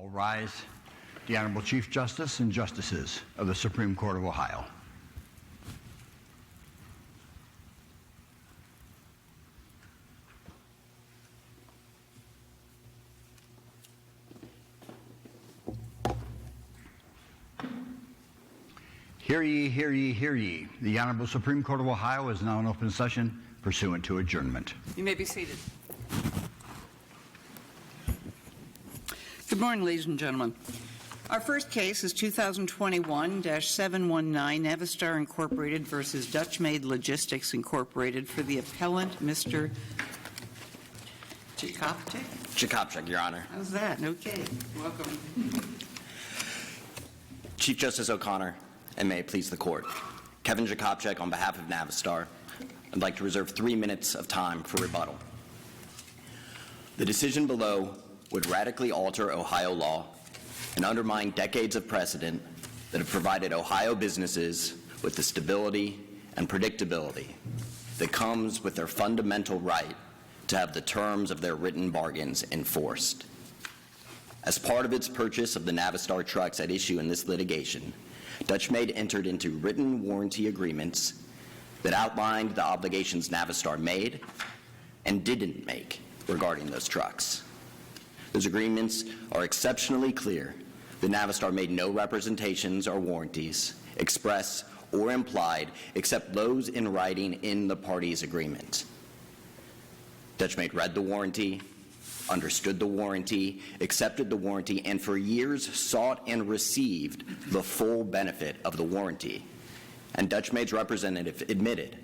All rise. The Honorable Chief Justice and Justices of the Supreme Court of Ohio. Hear ye, hear ye, hear ye. The Honorable Supreme Court of Ohio is now in open session pursuant to adjournment. You may be seated. Good morning, ladies and gentlemen. Our first case is 2021-719 Navistar Incorporated versus Dutch Made Logistics Incorporated for the appellant, Mr. Jakopczyk, Your Honor. How's that? Okay. Welcome. Chief Justice O'Connor, and may it please the Court. Kevin Jakopczyk on behalf of Navistar. I'd like to reserve 3 minutes of time for rebuttal. The decision below would radically alter Ohio law and undermine decades of precedent that have provided Ohio businesses with the stability and predictability that comes with their fundamental right to have the terms of their written bargains enforced. As part of its purchase of the Navistar trucks at issue in this litigation, Dutch Made entered into written warranty agreements that outlined the obligations Navistar made and didn't make regarding those trucks. Those agreements are exceptionally clear that Navistar made no representations or warranties, express or implied, except those in writing in the parties' agreement. Dutch Made read the warranty, understood the warranty, accepted the warranty, and for years sought and received the full benefit of the warranty. And Dutch Made's representative admitted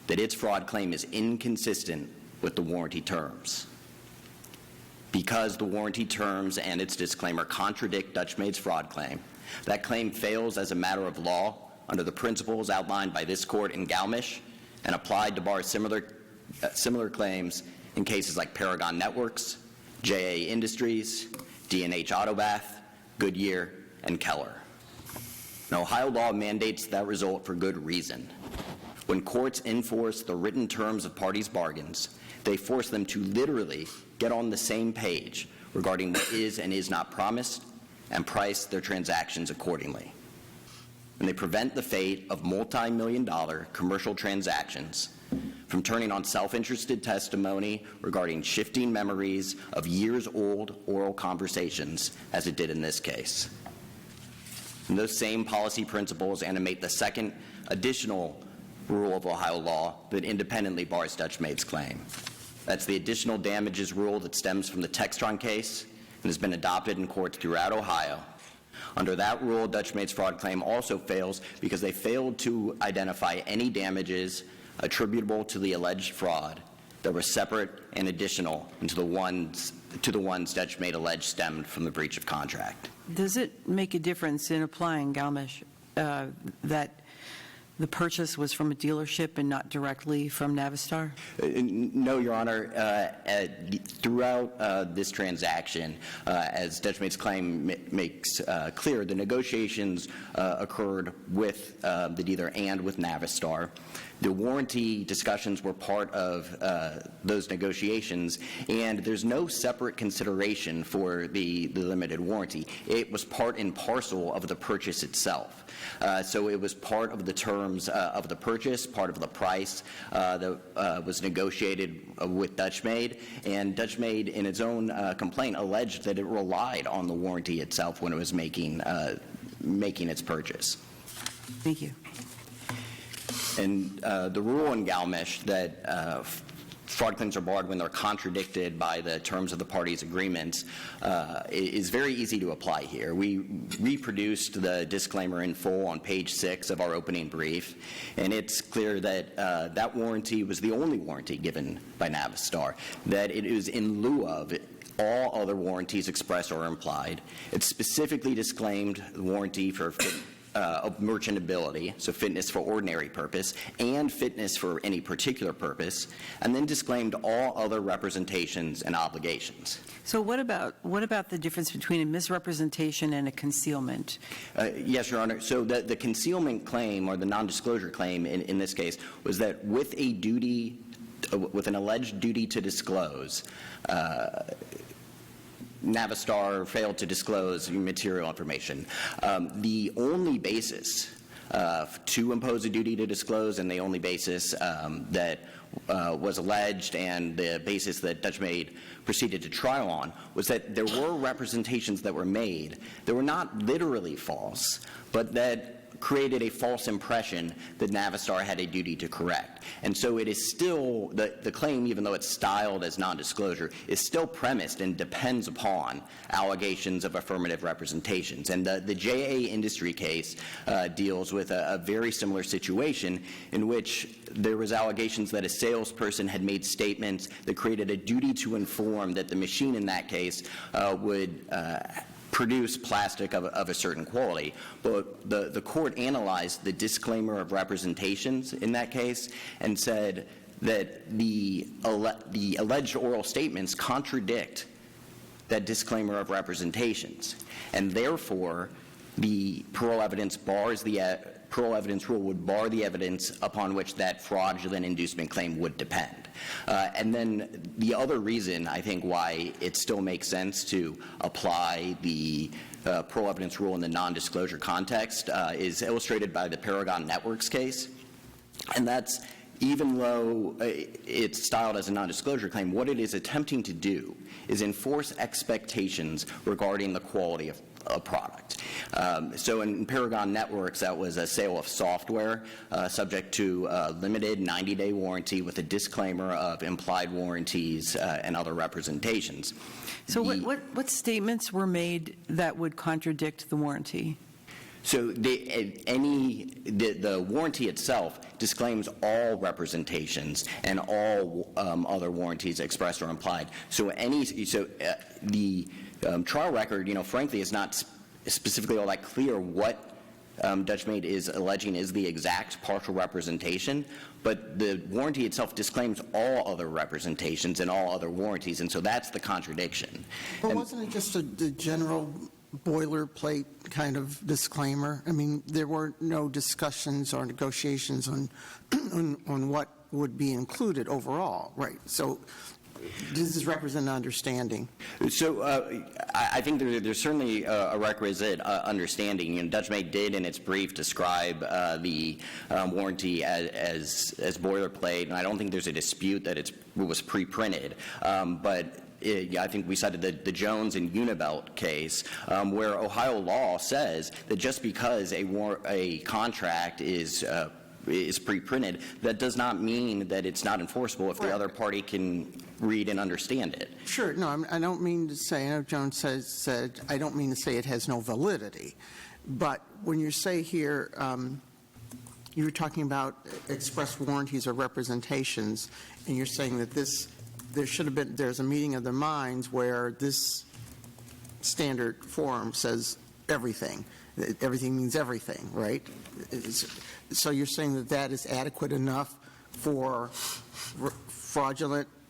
that its fraud claim is inconsistent with the warranty terms. Because the warranty terms and its disclaimer contradict Dutch Made's fraud claim, that claim fails as a matter of law under the principles outlined by this Court in Galmish and applied to bar similar claims in cases like Paragon Networks, JA Industries, D&H Autobath, Goodyear, and Keller. Now, Ohio law mandates that result for good reason. When courts enforce the written terms of parties' bargains, they force them to literally get on the same page regarding what is and is not promised and price their transactions accordingly. And they prevent the fate of multi-million-dollar commercial transactions from turning on self-interested testimony regarding shifting memories of years-old oral conversations, as it did in this case. And those same policy principles animate the second additional rule of Ohio law that independently bars Dutch Made's claim. That's the additional damages rule that stems from the Textron case and has been adopted in courts throughout Ohio. Under that rule, Dutch Made's fraud claim also fails because they failed to identify any damages attributable to the alleged fraud that were separate and additional to the ones Dutch Made alleged stemmed from the breach of contract. Does it make a difference in applying Galmish that the purchase was from a dealership and not directly from Navistar? No, Your Honor. Throughout this transaction, as Dutch Made's claim makes clear, the negotiations occurred with the dealer and with Navistar. The warranty discussions were part of those negotiations, and there's no separate consideration for the limited warranty. It was part and parcel of the purchase itself. So it was part of the terms of the purchase, part of the price that was negotiated with Dutch Made, and Dutch Made, in its own complaint, alleged that it relied on the warranty itself when it was making its purchase. Thank you. And the rule in Galmish that fraud claims are barred when they're contradicted by the terms of the parties' agreements is very easy to apply here. We reproduced the disclaimer in full on page 6 of our opening brief, and it's clear that that warranty was the only warranty given by Navistar, that it is in lieu of all other warranties expressed or implied. It specifically disclaimed the warranty for of merchantability, so fitness for ordinary purpose, and fitness for any particular purpose, and then disclaimed all other representations and obligations. So what about the difference between a misrepresentation and a concealment? Yes, Your Honor. So the concealment claim, or the nondisclosure claim in this case, was that with a duty, with an alleged duty to disclose, Navistar failed to disclose material information. The only basis to impose a duty to disclose, and the only basis that was alleged and the basis that Dutch Maid proceeded to trial on was that there were representations that were made that were not literally false, but that created a false impression that Navistar had a duty to correct. And so it is still, the claim, even though it's styled as non-disclosure, is still premised and depends upon allegations of affirmative representations. And the JA Industry case deals with a very similar situation in which there was allegations that a salesperson had made statements that created a duty to inform that the machine in that case would produce plastic of a certain quality. But the court analyzed the disclaimer of representations in that case and said that the alleged oral statements contradict that disclaimer of representations, and therefore the parole evidence rule would bar the evidence upon which that fraudulent inducement claim would depend. And then the other reason, I think, why it still makes sense to apply the parole evidence rule in the non-disclosure context is illustrated by the Paragon Networks case. And that's, even though it's styled as a non-disclosure claim, what it is attempting to do is enforce expectations regarding the quality of a product. So in Paragon Networks, that was a sale of software subject to a limited 90-day warranty with a disclaimer of implied warranties and other representations. So what statements were made that would contradict the warranty? So the warranty itself disclaims all representations and all other warranties expressed or implied. So the trial record, frankly, is not specifically all that clear what Dutch Maid is alleging is the exact partial representation, but the warranty itself disclaims all other representations and all other warranties, and so that's the contradiction. Well, wasn't it just the general boilerplate kind of disclaimer? I mean, there were no discussions or negotiations on what would be included overall, right? So does this represent an understanding? So I think there's certainly a requisite understanding. Dutch Maid did in its brief describe the warranty as boilerplate, and I don't think there's a dispute that it was pre-printed. But I think we cited the Jones and Unibelt case, where Ohio law says that just because a contract is pre-printed, that does not mean that it's not enforceable if the other party can read and understand it. Sure. No, I don't mean to say, I know Jones said, I don't mean to say it has no validity. But when you say here, you were talking about express warranties or representations, and you're saying that there's a meeting of the minds where this standard form says everything. Everything means everything, right? So you're saying that is adequate enough for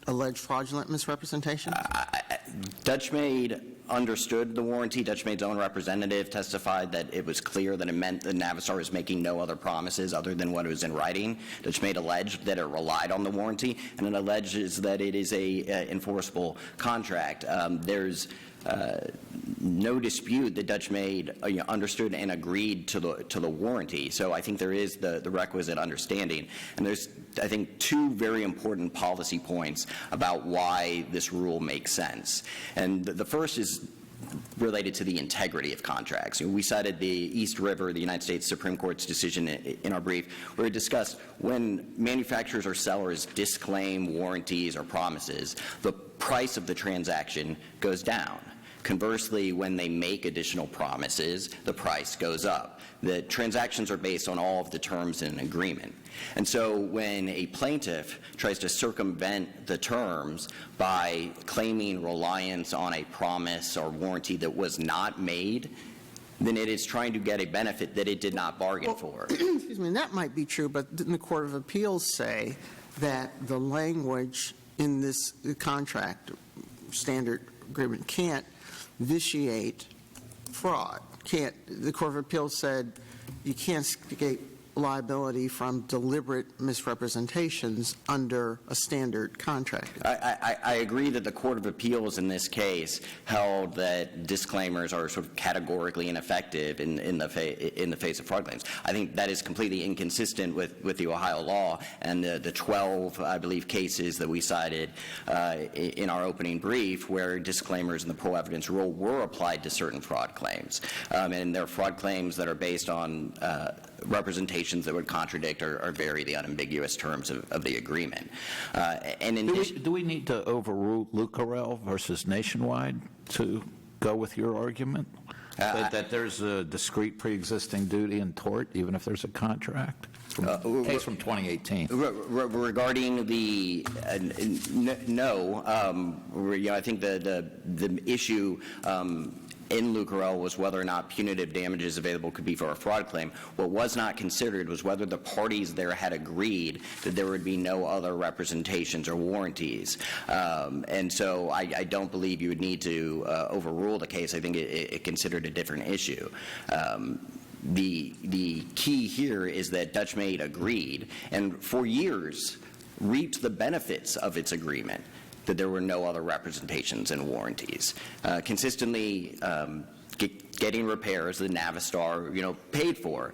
alleged fraudulent misrepresentation? Dutch Maid understood the warranty. Dutch Maid's own representative testified that it was clear that it meant that Navistar was making no other promises other than what was in writing. Dutch Maid alleged that it relied on the warranty, and it alleges that it is a enforceable contract. There's no dispute that Dutch Maid understood and agreed to the warranty. So I think there is the requisite understanding. And there's, I think, two very important policy points about why this rule makes sense. And the first is related to the integrity of contracts. We cited the East River, the United States Supreme Court's decision in our brief, where it discussed when manufacturers or sellers disclaim warranties or promises, the price of the transaction goes down. Conversely, when they make additional promises, the price goes up. The transactions are based on all of the terms in an agreement. And so when a plaintiff tries to circumvent the terms by claiming reliance on a promise or warranty that was not made, then it is trying to get a benefit that it did not bargain for. Excuse me, and that might be true, but didn't the Court of Appeals say that the language in this contract standard agreement can't vitiate fraud? The Court of Appeals said you can't liability from deliberate misrepresentations under a standard contract. I agree that the Court of Appeals in this case held that disclaimers are sort of categorically ineffective in the face of fraud claims. I think that is completely inconsistent with the Ohio law and the 12, I believe, cases that we cited in our opening brief where disclaimers in the pro evidence rule were applied to certain fraud claims. And there are fraud claims that are based on representations that would contradict or vary the unambiguous terms of the agreement. And in Do we need to overrule Lucarell versus Nationwide to go with your argument? That there's a discrete pre-existing duty in tort, even if there's a contract? Case from 2018. Regarding the no, I think the issue in Lucarell was whether or not punitive damages available could be for a fraud claim. What was not considered was whether the parties there had agreed that there would be no other representations or warranties. And so I don't believe you would need to overrule the case. I think it considered a different issue. The key here is that Dutch Maid agreed, and for years reaped the benefits of its agreement, that there were no other representations and warranties. Consistently getting repairs that Navistar, paid for.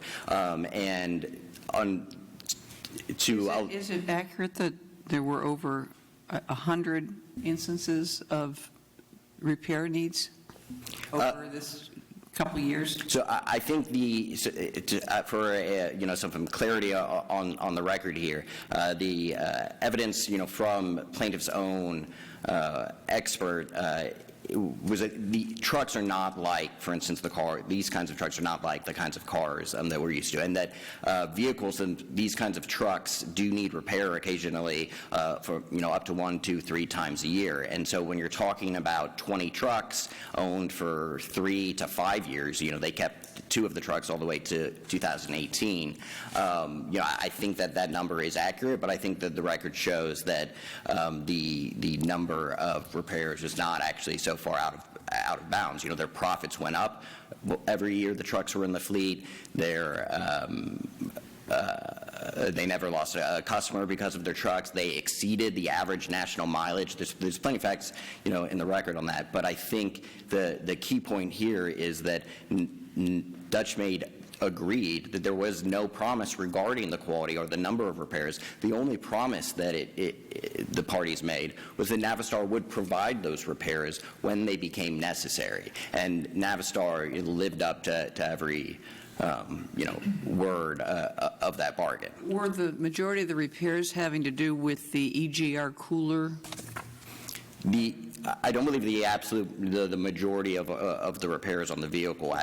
Is it accurate that there were over 100 instances of repair needs over this couple of years? So I think for some clarity on the record here, the evidence from plaintiff's own expert was that the trucks are not like, for instance, these kinds of trucks are not like the kinds of cars that we're used to, and that vehicles and these kinds of trucks do need repair occasionally for, up to 1, 2, 3 times a year. And so when you're talking about 20 trucks owned for 3 to 5 years, they kept 2 of the trucks all the way to 2018. I think that number is accurate, but I think that the record shows that the number of repairs is not actually so far out of bounds. Their profits went up every year the trucks were in the fleet. They never lost a customer because of their trucks. They exceeded the average national mileage. There's plenty of facts, in the record on that. But I think the key point here is that Dutch Maid agreed that there was no promise regarding the quality or the number of repairs. The only promise that the parties made was that Navistar would provide those repairs when they became necessary. And Navistar lived up to every word of that bargain. Were the majority of the repairs having to do with the EGR cooler? I don't believe the majority of the repairs on the vehicle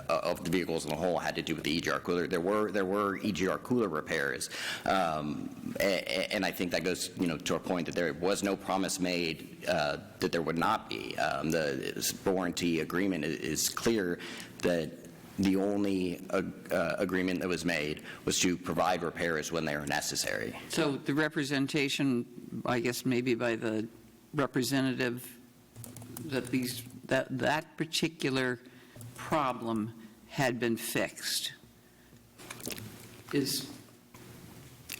of the vehicles in the whole had to do with the EGR cooler. There were EGR cooler repairs, and I think that goes to a point that there was no promise made that there would not be. The warranty agreement is clear that the only agreement that was made was to provide repairs when they are necessary. So the representation, I guess maybe by the representative, that particular problem had been fixed is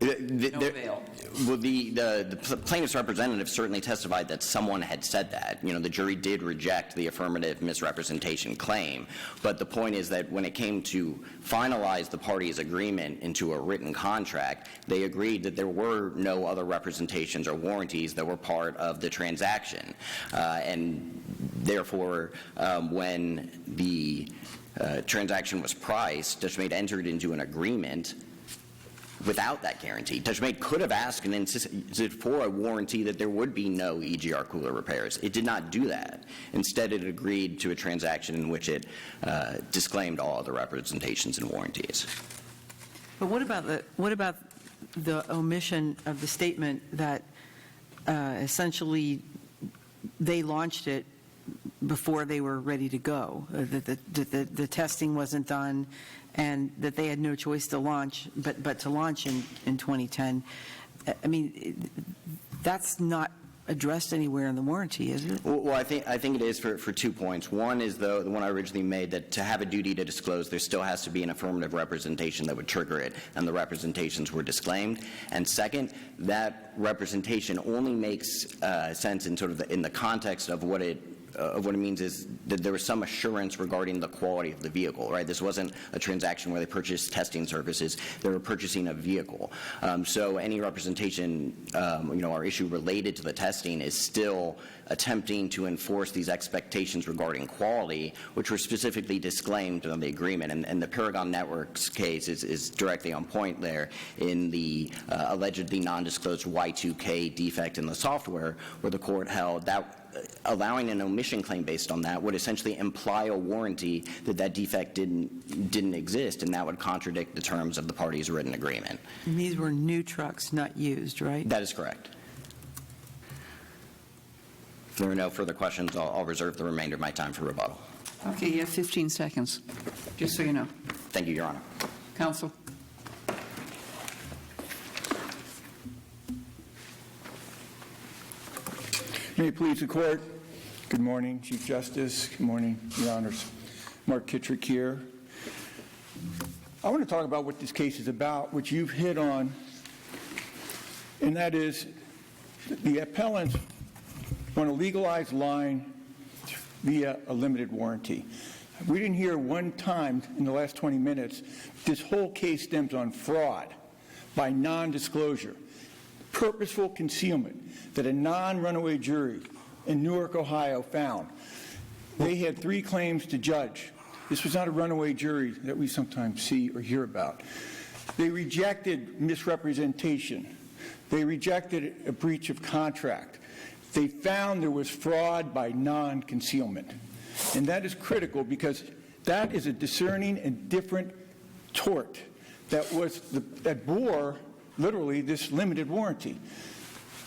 no avail. Well, the plaintiff's representative certainly testified that someone had said that. The jury did reject the affirmative misrepresentation claim, but the point is that when it came to finalize the parties' agreement into a written contract, they agreed that there were no other representations or warranties that were part of the transaction. And therefore, when the transaction was priced, Dutch Maid entered into an agreement without that guarantee. Dutch Maid could have asked and insisted for a warranty that there would be no EGR cooler repairs. It did not do that. Instead, it agreed to a transaction in which it disclaimed all other representations and warranties. But what about the omission of the statement that essentially they launched it before they were ready to go, that the testing wasn't done, and that they had no choice to launch, but to launch in 2010. I mean, that's not addressed anywhere in the warranty, is it? Well, I think it is for 2 points. One is the one I originally made, that to have a duty to disclose, there still has to be an affirmative representation that would trigger it, and the representations were disclaimed. And second, that representation only makes sense in sort of in the context of what it means is that there was some assurance regarding the quality of the vehicle, right? This wasn't a transaction where they purchased testing services. They were purchasing a vehicle. So any representation, or issue related to the testing is still attempting to enforce these expectations regarding quality, which were specifically disclaimed in the agreement. And the Paragon Networks case is directly on point there in the allegedly non-disclosed Y2K defect in the software, where the court held that allowing an omission claim based on that would essentially imply a warranty that defect didn't exist, and that would contradict the terms of the parties' written agreement. And these were new trucks, not used, right? That is correct. If there are no further questions, I'll reserve the remainder of my time for rebuttal. Okay, you have 15 seconds, just so you know. Thank you, Your Honor. Counsel. May it please the Court. Good morning, Chief Justice. Good morning, Your Honors. Mark Kitrick here. I want to talk about what this case is about, which you've hit on, and that is the appellants want to legalize lying via a limited warranty. We didn't hear one time in the last 20 minutes this whole case stems on fraud by non-disclosure, purposeful concealment that a non-runaway jury in Newark, Ohio found. They had 3 claims to judge. This was not a runaway jury that we sometimes see or hear about. They rejected misrepresentation. They rejected a breach of contract. They found there was fraud by non-concealment. And that is critical because that is a discerning and different tort that bore literally this limited warranty.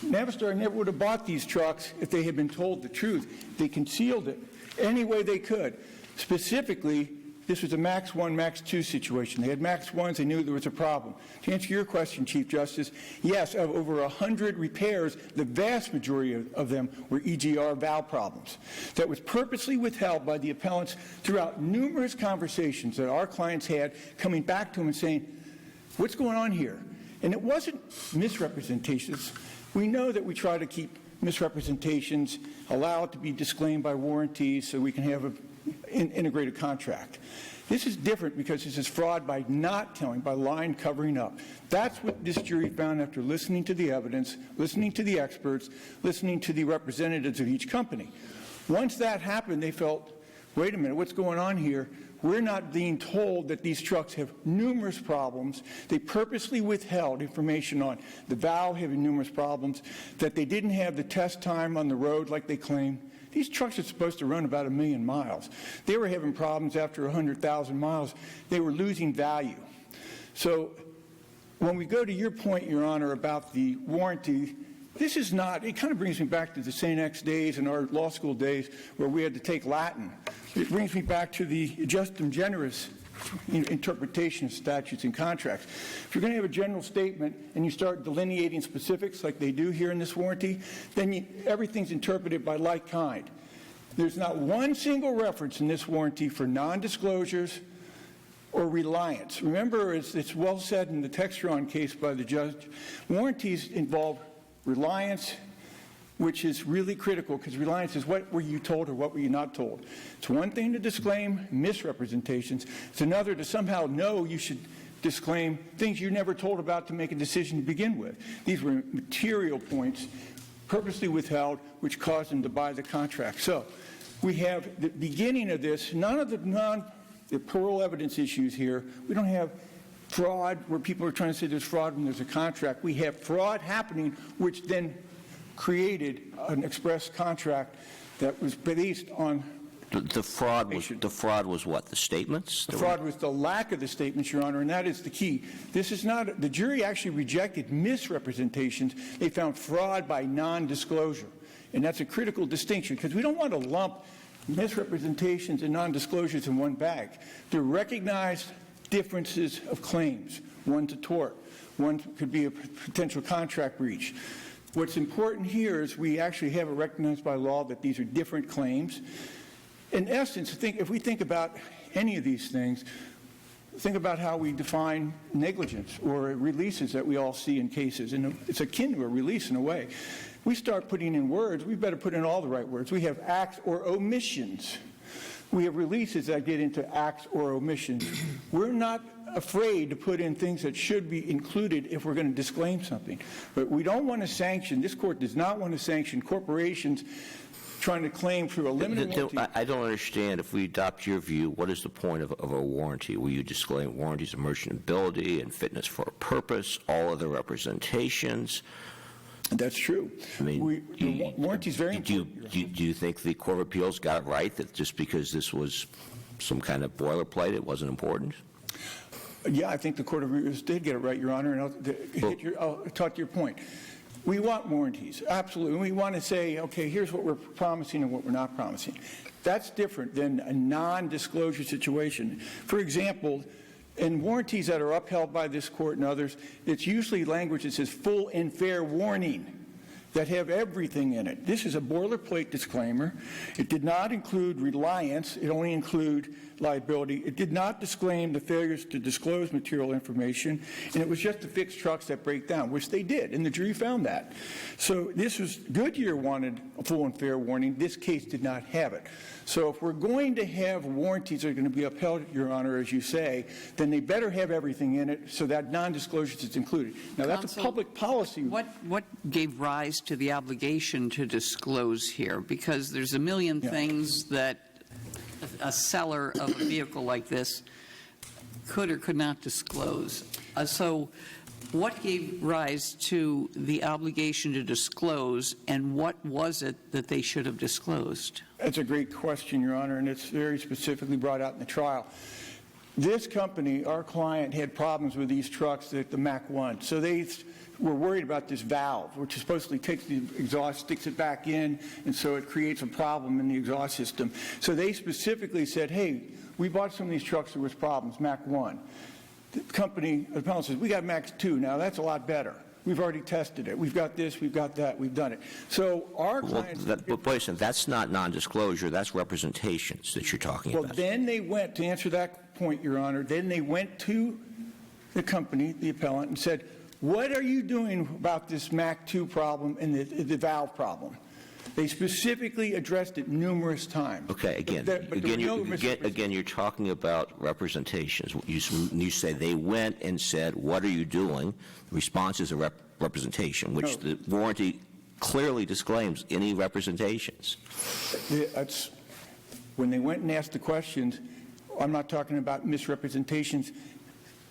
Navistar never would have bought these trucks if they had been told the truth. They concealed it any way they could. Specifically, this was a Max 1, Max 2 situation. They had Max 1s, they knew there was a problem. To answer your question, Chief Justice, yes, of over 100 repairs, the vast majority of them were EGR valve problems that was purposely withheld by the appellants throughout numerous conversations that our clients had, coming back to them and saying, what's going on here? And it wasn't misrepresentations. We know that we try to keep misrepresentations, allow it to be disclaimed by warranties so we can have an integrated contract. This is different because this is fraud by not telling, by lying, covering up. That's what this jury found after listening to the evidence, listening to the experts, listening to the representatives of each company. Once that happened, they felt, wait a minute, what's going on here? We're not being told that these trucks have numerous problems. They purposely withheld information on the valve having numerous problems, that they didn't have the test time on the road like they claim. These trucks are supposed to run about 1 million miles. They were having problems after 100,000 miles. They were losing value. So when we go to your point, Your Honor, about the warranty, this is not, it kind of brings me back to the St. X days and our law school days where we had to take Latin. It brings me back to the justum generis interpretation of statutes and contracts. If you're going to have a general statement and you start delineating specifics like they do here in this warranty, then everything's interpreted by like kind. There's not one single reference in this warranty for non-disclosures or reliance. Remember, it's well said in the Textron case by the judge, warranties involve reliance, which is really critical because reliance is what were you told or what were you not told. It's one thing to disclaim misrepresentations. It's another to somehow know you should disclaim things you're never told about to make a decision to begin with. These were material points purposely withheld, which caused them to buy the contract. So we have the beginning of this, none of the parole evidence issues here. We don't have fraud where people are trying to say there's fraud when there's a contract. We have fraud happening, which then created an express contract that was based on the fraud was what? The statements? The fraud was the lack of the statements, Your Honor, and that is the key. This is not, the jury actually rejected misrepresentations. They found fraud by non-disclosure, and that's a critical distinction because we don't want to lump misrepresentations and non-disclosures in one bag. They're recognized differences of claims. One's a tort. One could be a potential contract breach. What's important here is we actually have it recognized by law that these are different claims. In essence, if we think about any of these things, think about how we define negligence or releases that we all see in cases. And it's akin to a release in a way. We start putting in words, we better put in all the right words. We have acts or omissions. We have releases that get into acts or omissions. We're not afraid to put in things that should be included if we're going to disclaim something. But we don't want to sanction, this court does not want to sanction corporations trying to claim through a limited warranty. I don't understand. If we adopt your view, what is the point of a warranty? Will you disclaim warranties of merchantability and fitness for a purpose, all other representations? That's true. I mean, warranty is very important. Do you think the Court of Appeals got it right, that just because this was some kind of boilerplate, it wasn't important? Yeah, I think the Court of Appeals did get it right, Your Honor, and I'll talk to your point. We want warranties, absolutely. We want to say, okay, here's what we're promising and what we're not promising. That's different than a non-disclosure situation. For example, in warranties that are upheld by this court and others, it's usually language that says full and fair warning that have everything in it. This is a boilerplate disclaimer. It did not include reliance. It only included liability. It did not disclaim the failures to disclose material information, and it was just the fixed trucks that break down, which they did, and the jury found that. So this was, Goodyear wanted a full and fair warning. This case did not have it. So if we're going to have warranties that are going to be upheld, Your Honor, as you say, then they better have everything in it so that non-disclosure is included. Now, that's Counsel, a public policy. What gave rise to the obligation to disclose here? Because there's a million things that a seller of a vehicle like this could or could not disclose. So what gave rise to the obligation to disclose, and what was it that they should have disclosed? That's a great question, Your Honor, and it's very specifically brought out in the trial. This company, our client, had problems with these trucks, the Mac 1. So they were worried about this valve, which supposedly takes the exhaust, sticks it back in, and so it creates a problem in the exhaust system. So they specifically said, hey, we bought some of these trucks, there was problems, Mac 1. The company, the appellant says, we got Mac 2. Now, that's a lot better. We've already tested it. We've got this, we've got that, we've done it. So our clients... But wait a second, that's not non-disclosure, that's representations that you're talking about. Well, then they went, to answer that point, Your Honor, then they went to the company, the appellant, and said, what are you doing about this Mac 2 problem and the valve problem? They specifically addressed it numerous times. Okay, again, you're talking about representations. You say they went and said, what are you doing? The response is a representation, which the warranty clearly disclaims any representations. That's, when they went and asked the questions, I'm not talking about misrepresentations.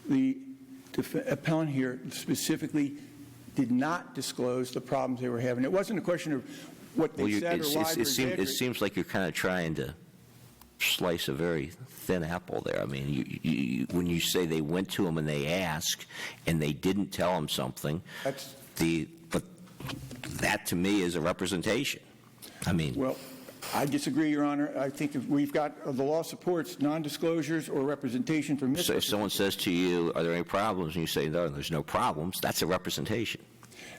The appellant here specifically did not disclose the problems they were having. It wasn't a question of what they said or lied or exaggerated. It seems like you're kind of trying to slice a very thin apple there. I mean, when you say they went to them and they asked and they didn't tell them something, but that to me is a representation. I mean... Well, I disagree, Your Honor. I think if we've got, the law supports non-disclosures or representation for misrepresentation. So if someone says to you, are there any problems, and you say, no, there's no problems, that's a representation.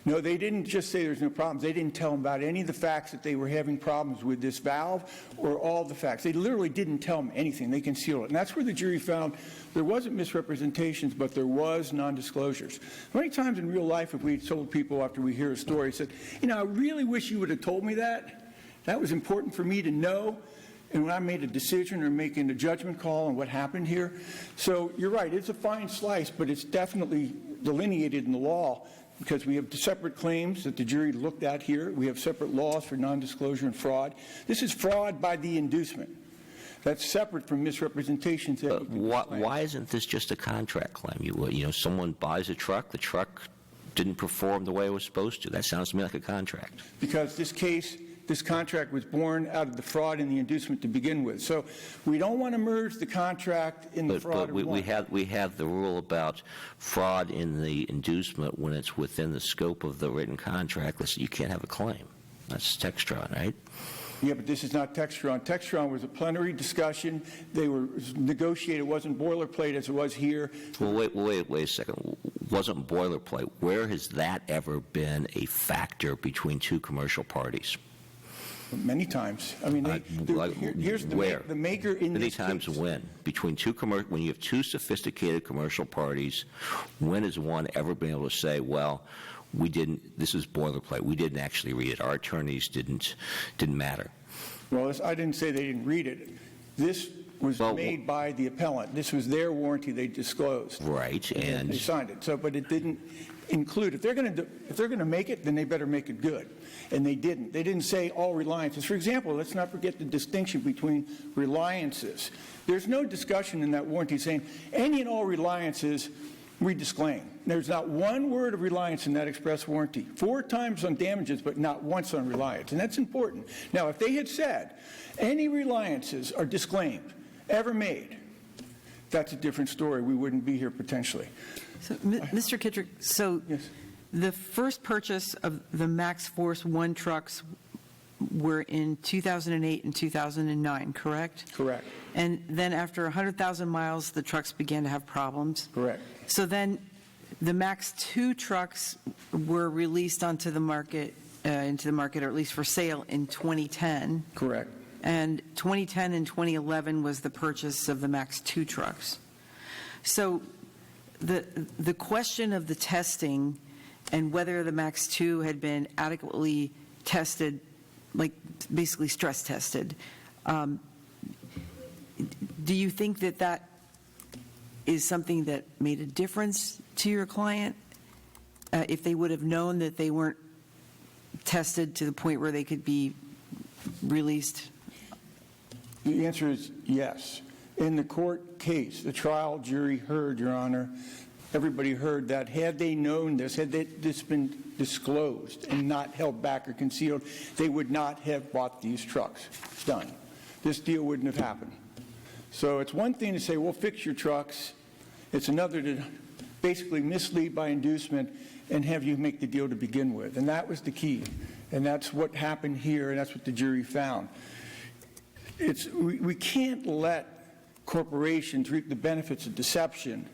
No, they didn't just say there's no problems. They didn't tell them about any of the facts that they were having problems with this valve or all the facts. They literally didn't tell them anything. They concealed it. And that's where the jury found there wasn't misrepresentations, but there was non-disclosures. How many times in real life have we told people after we hear a story, said, you know, I really wish you would have told me that. That was important for me to know. And when I made a decision or making a judgment call on what happened here. So you're right, it's a fine slice, but it's definitely delineated in the law because we have separate claims that the jury looked at here. We have separate laws for non-disclosure and fraud. This is fraud by the inducement. That's separate from misrepresentations. Why isn't this just a contract claim? You know, someone buys a truck, the truck didn't perform the way it was supposed to. That sounds to me like a contract. Because this contract was born out of the fraud and the inducement to begin with. So we don't want to merge the contract in the fraud. But we have the rule about fraud in the inducement when it's within the scope of the written contract. Listen, you can't have a claim. That's Textron, right? Yeah, but this is not Textron. Textron was a plenary discussion. They were negotiated. It wasn't boilerplate as it was here. Well, wait a second. Wasn't boilerplate. Where has that ever been a factor between two commercial parties? Many times. I mean, here's where? The maker in Many this times case. when? Between when you have two sophisticated commercial parties, when has one ever been able to say, well, this is boilerplate. We didn't actually read it. Our attorneys didn't matter. Well, I didn't say they didn't read it. This was made by the appellant. This was their warranty they disclosed. Right, and they signed it. So, but it didn't include. If they're going to make it, then they better make it good. And they didn't. They didn't say all reliances. For example, let's not forget the distinction between reliances. There's no discussion in that warranty saying any and all reliances we disclaim. There's not one word of reliance in that express warranty. 4 times on damages, but not once on reliance. And that's important. Now, if they had said any reliances are disclaimed, ever made, that's a different story. We wouldn't be here potentially. So, Mr. Kitrick, so Yes. the first purchase of the Max Force 1 trucks were in 2008 and 2009, correct? Correct. And then after 100,000 miles, the trucks began to have problems? Correct. So then the Max 2 trucks were released onto the market, or at least for sale in 2010. Correct. And 2010 and 2011 was the purchase of the Max 2 trucks. So the question of the testing and whether the Max 2 had been adequately tested, like basically stress tested, do you think that that is something that made a difference to your client if they would have known that they weren't tested to the point where they could be released? The answer is yes. In the court case, the trial jury heard, Your Honor, everybody heard that had they known this, had this been disclosed and not held back or concealed, they would not have bought these trucks. Done. This deal wouldn't have happened. So it's one thing to say, we'll fix your trucks. It's another to basically mislead by inducement and have you make the deal to begin with. And that was the key. And that's what happened here, and that's what the jury found. We can't let corporations reap the benefits of deception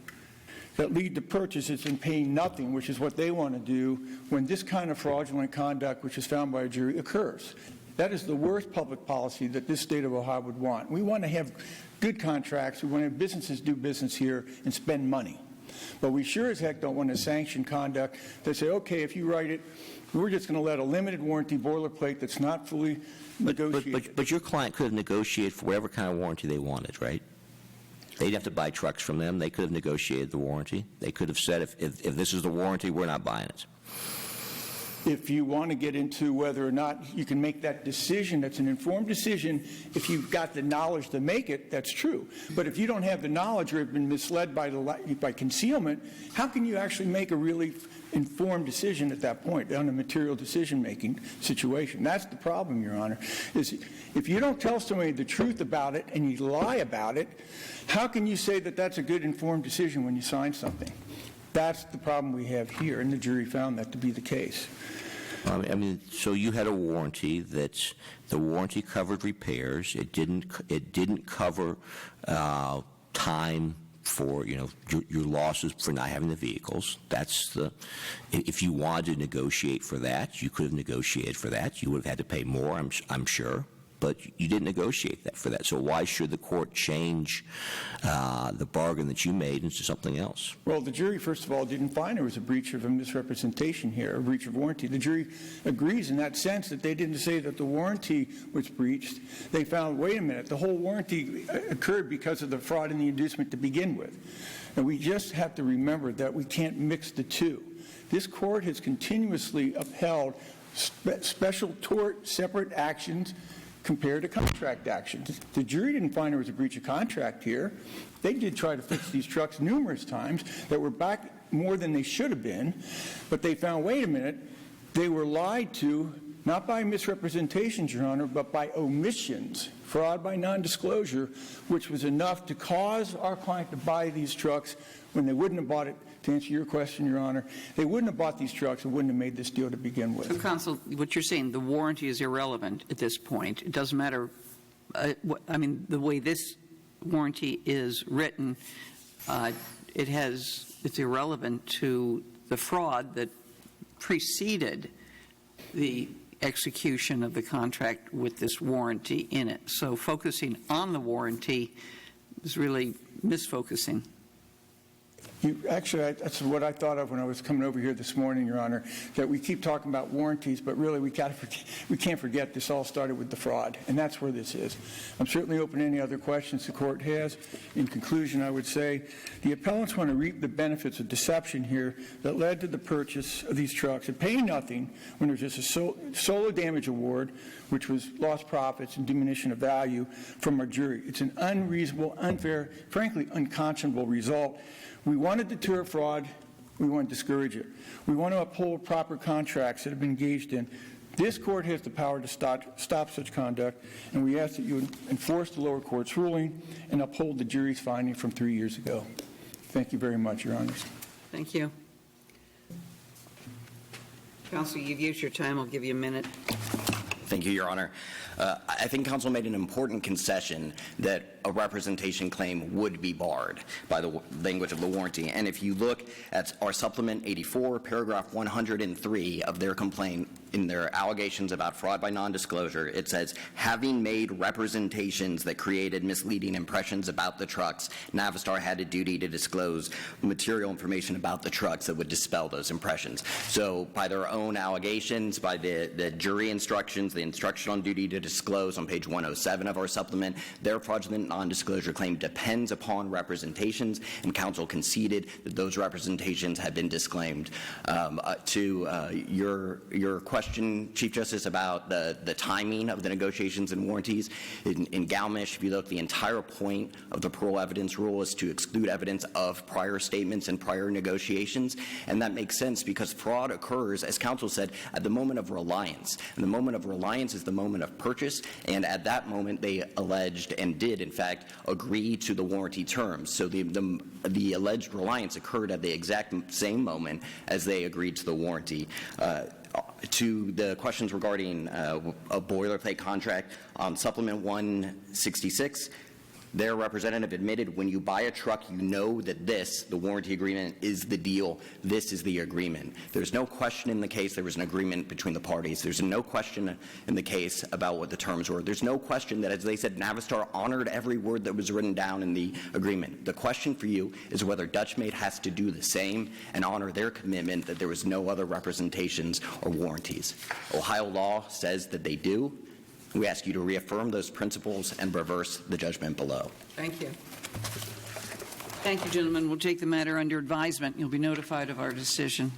that lead to purchases and paying nothing, which is what they want to do when this kind of fraudulent conduct, which is found by a jury, occurs. That is the worst public policy that this state of Ohio would want. We want to have good contracts. We want to have businesses do business here and spend money. But we sure as heck don't want to sanction conduct that say, okay, if you write it, we're just going to let a limited warranty boilerplate that's not fully negotiated. But your client could have negotiated for whatever kind of warranty they wanted, right? They'd have to buy trucks from them. They could have negotiated the warranty. They could have said, if this is the warranty, we're not buying it. If you want to get into whether or not you can make that decision, that's an informed decision. If you've got the knowledge to make it, that's true. But if you don't have the knowledge or have been misled by concealment, how can you actually make a really informed decision at that point on a material decision-making situation? That's the problem, Your Honor, is if you don't tell somebody the truth about it and you lie about it, how can you say that that's a good informed decision when you sign something? That's the problem we have here, and the jury found that to be the case. I mean, so you had a warranty that the warranty covered repairs. It didn't cover time for your losses for not having the vehicles. If you wanted to negotiate for that, you could have negotiated for that. You would have had to pay more, I'm sure. But you didn't negotiate that for that. So why should the court change the bargain that you made into something else? Well, the jury, first of all, didn't find there was a breach of a misrepresentation here, a breach of warranty. The jury agrees in that sense that they didn't say that the warranty was breached. They found, wait a minute, the whole warranty occurred because of the fraud and the inducement to begin with. And we just have to remember that we can't mix the two. This court has continuously upheld special tort, separate actions compared to contract actions. The jury didn't find there was a breach of contract here. They did try to fix these trucks numerous times that were back more than they should have been, but they found, wait a minute, they were lied to not by misrepresentations, Your Honor, but by omissions, fraud by nondisclosure, which was enough to cause our client to buy these trucks when they wouldn't have bought it. To answer your question, Your Honor, they wouldn't have bought these trucks and wouldn't have made this deal to begin with. So, counsel, what you're saying, the warranty is irrelevant at this point. It doesn't matter. The way this warranty is written, it's irrelevant to the fraud that preceded the execution of the contract with this warranty in it. So focusing on the warranty is really misfocusing. Actually, that's what I thought of when I was coming over here this morning, Your Honor, that we keep talking about warranties, but really we can't forget this all started with the fraud, and that's where this is. I'm certainly open to any other questions the court has. In conclusion, I would say the appellants want to reap the benefits of deception here that led to the purchase of these trucks and paying nothing when there's just a solo damage award, which was lost profits and diminution of value from our jury. It's an unreasonable, unfair, frankly unconscionable result. We want to deter fraud. We want to discourage it. We want to uphold proper contracts that have been engaged in. This court has the power to stop such conduct, and we ask that you enforce the lower court's ruling and uphold the jury's finding from 3 years ago. Thank you very much, Your Honors. Thank you. Counsel, you've used your time. I'll give you a minute. Thank you, Your Honor. I think counsel made an important concession that a representation claim would be barred by the language of the warranty. And if you look at our Supplement 84, paragraph 103 of their complaint, in their allegations about fraud by nondisclosure, it says, having made representations that created misleading impressions about the trucks, Navistar had a duty to disclose material information about the trucks that would dispel those impressions. So by their own allegations, by the jury instructions, the instruction on duty to disclose on page 107 of our supplement, their fraudulent nondisclosure claim depends upon representations, and counsel conceded that those representations had been disclaimed. To your question, Chief Justice, about the timing of the negotiations and warranties, in Galmish, if you look, the entire point of the parole evidence rule is to exclude evidence of prior statements and prior negotiations, and that makes sense because fraud occurs, as counsel said, at the moment of reliance. And the moment of reliance is the moment of purchase, and at that moment they alleged and did, in fact, agree to the warranty terms. So the alleged reliance occurred at the exact same moment as they agreed to the warranty. To the questions regarding a boilerplate contract, on Supplement 166, their representative admitted when you buy a truck, you know that this, the warranty agreement, is the deal. This is the agreement. There's no question in the case there was an agreement between the parties. There's no question in the case about what the terms were. There's no question that, as they said, Navistar honored every word that was written down in the agreement. The question for you is whether Dutch-Made has to do the same and honor their commitment that there was no other representations or warranties. Ohio law says that they do. We ask you to reaffirm those principles and reverse the judgment below. Thank you. Thank you, gentlemen. We'll take the matter under advisement. You'll be notified of our decision.